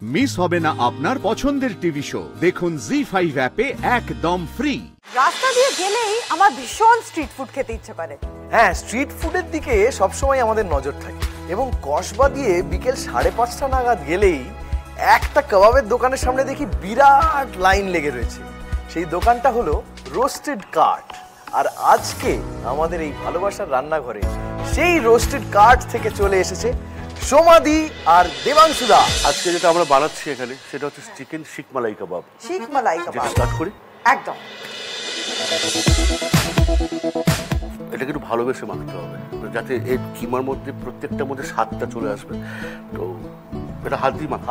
Miss হবে না আপনার পছন্দের টিভি শো দেখুন জি5 অ্যাপে একদম ফ্রি। রাস্তা দিয়ে গেলেই আমার ভীষণ স্ট্রিট ফুড খেতে ইচ্ছে করে। হ্যাঁ, স্ট্রিট ফুডের দিকে সবসময় আমাদের নজর থাকে এবং কসবা দিয়ে বিকেল 5:30 নাগাদ গেলেই একটা কাবাবের দোকানের সামনে দেখি বিরাট লাইন লেগে রয়েছে। সেই দোকানটা হলো রোস্টেড কাট। আর আজকে আমাদের এই ভালোবাসার রান্নাঘরে সেই রোস্টেড কাট থেকে চলে এসেছে সোমাদি আর দেবাংশুদা। আজকে যেটা আমরা বানাচ্ছি এখানে সেটা হচ্ছে চিকেন শিক মালাই কাবাব। শিক মালাই কাবাব যেটা স্টার্ট করি একদম। এটাকে একটু ভালোবেসে মাখতে হবে যাতে এই কিমার মধ্যে প্রত্যেকটার মধ্যে স্বাদটা চলে আসবে। তো এটা হাত দিয়ে মাখতে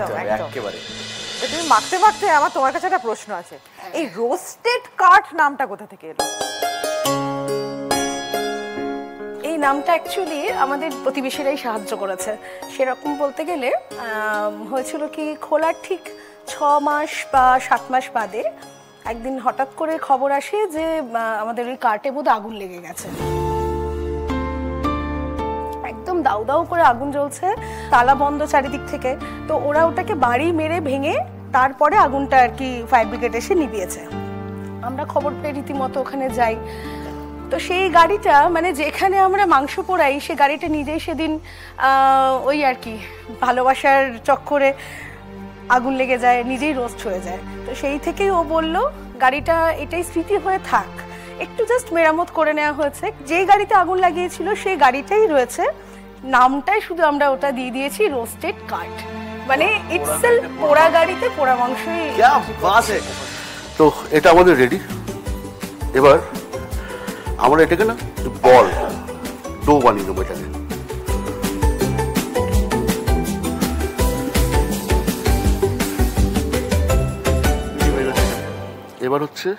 হবে একেবারে। তুমি মাখতে মাখতে আমার তোমার কাছে একটা প্রশ্ন আছে, এই রোস্টেড কাট নামটা কোথা থেকে এলো? এই নামটা অ্যাকচুয়ালি আমাদের প্রতিবেশীরাই সাহায্য করেছে। সেরকম বলতে গেলে হয়েছিল কি, খোলার ঠিক 6 মাস বা 7 মাস বাদে একদিন হঠাৎ করে খবর আসে যে আমাদের ওই কার্টে বোধহয় আগুন লেগে গেছে। একদম দাউ দাউ করে আগুন জ্বলছে, তালা বন্ধ চারিদিক থেকে। তো ওরা ওটাকে বাড়ি মেরে ভেঙে তারপরে আগুনটা আর কি ফায়ার ব্রিগেড এসে নিভিয়েছে। আমরা খবর পেয়ে রীতিমতো ওখানে যাই। তো সেই গাড়িটা মানে যেখানে আমরা মাংস পোড়াই সে গাড়িটা নিজেই সেদিন ওই আর কি ভালোবাসার চক্করে আগুন লেগে যায়, নিজেই রোস্ট হয়ে যায়। তো সেই থেকেই ও বলল গাড়িটা এটাই স্মৃতি হয়ে থাক, একটু জাস্ট মেরামত করে নেওয়া হয়েছে। যে গাড়িতে আগুন লাগিয়েছিল সেই গাড়িটাই রয়েছে, নামটাই শুধু আমরা ওটা দিয়ে দিয়েছি রোস্টেড কাট। মানে ইটসেলফ পোড়া গাড়িতে পোড়া মাংসই। তো এটা আমাদের রেডি। এবার আমরা এটাকে না বল ডো বানিয়ে দেবো এটাকে। এবার হচ্ছে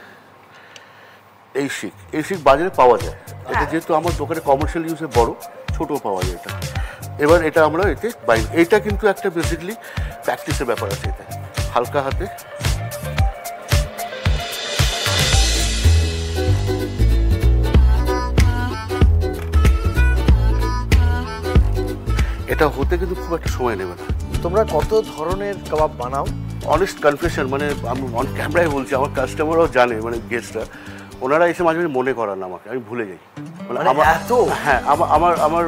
এই শিক বাজারে পাওয়া যায়। এটা যেহেতু আমার দোকানে কমার্শিয়াল ইউজে বড়, ছোটও পাওয়া যায় এটা। এবার এটা আমরা এতে বাইন, এটা কিন্তু একটা বেসিক্যালি প্র্যাকটিসের ব্যাপার আছে। এটা হালকা হাতে এটা হতে কিন্তু খুব একটা সময় নেবে না। তোমরা কত ধরনের কাবাব বানাও? অনেস্ট কনফেশন, মানে আমি অন ক্যামেরায় বলছি, আমার কাস্টমাররাও জানে, মানে গেস্টরা ওনারা এসে মাঝে মাঝে মনে করান আমাকে, আমি ভুলে যাই। মানে এত? হ্যাঁ, আমার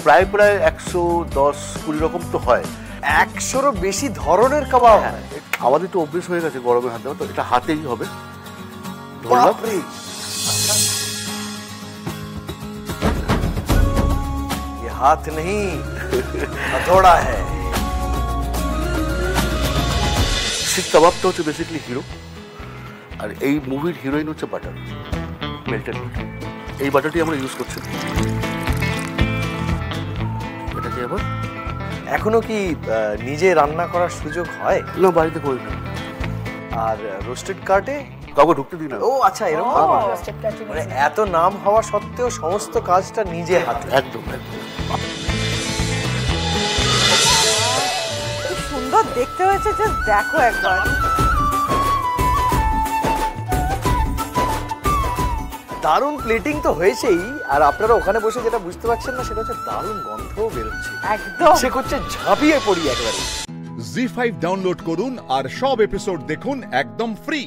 প্রায় 110-20 রকম তো হয়। 100-এরও বেশি ধরনের কাবাব? হ্যাঁ, আমাদের তো অভ্যেস হয়ে গেছে গরমে হাত দেওয়া, তো এটা হাতেই হবে। ধরলাম, हाथ नहीं हथौड़ा है। শিক কাবাবটা হচ্ছে বেসিক্যালি হিরো, আর এই মুভির হিরোইন হচ্ছে বাটার, মেল্টেড বাটার। এই বাটারটি আমরা ইউজ করছি। এটাকে আবার এখনো কি নিজে রান্না করার সুযোগ হয়? না, বাড়িতে করি না। আর রোস্টেড কার্টে কাউকে ঢুকতে দিই না। ও আচ্ছা, এরকম মানে এত নাম হওয়া সত্ত্বেও সমস্ত কাজটা নিজে হাতে। একদম একদম সুন্দর দেখতে হয়েছে, জাস্ট দেখো একবার। দারুণ প্লেটিং তো হয়েছেই, আর আপনারা ওখানে বসে যেটা বুঝতে পারছেন না সেটা হচ্ছে দারুণ গন্ধও বেরোচ্ছে। একদম সে করছে ঝাঁপিয়ে পড়ি একবারে। জি5 ডাউনলোড করুন আর সব এপিসোড দেখুন একদম ফ্রি।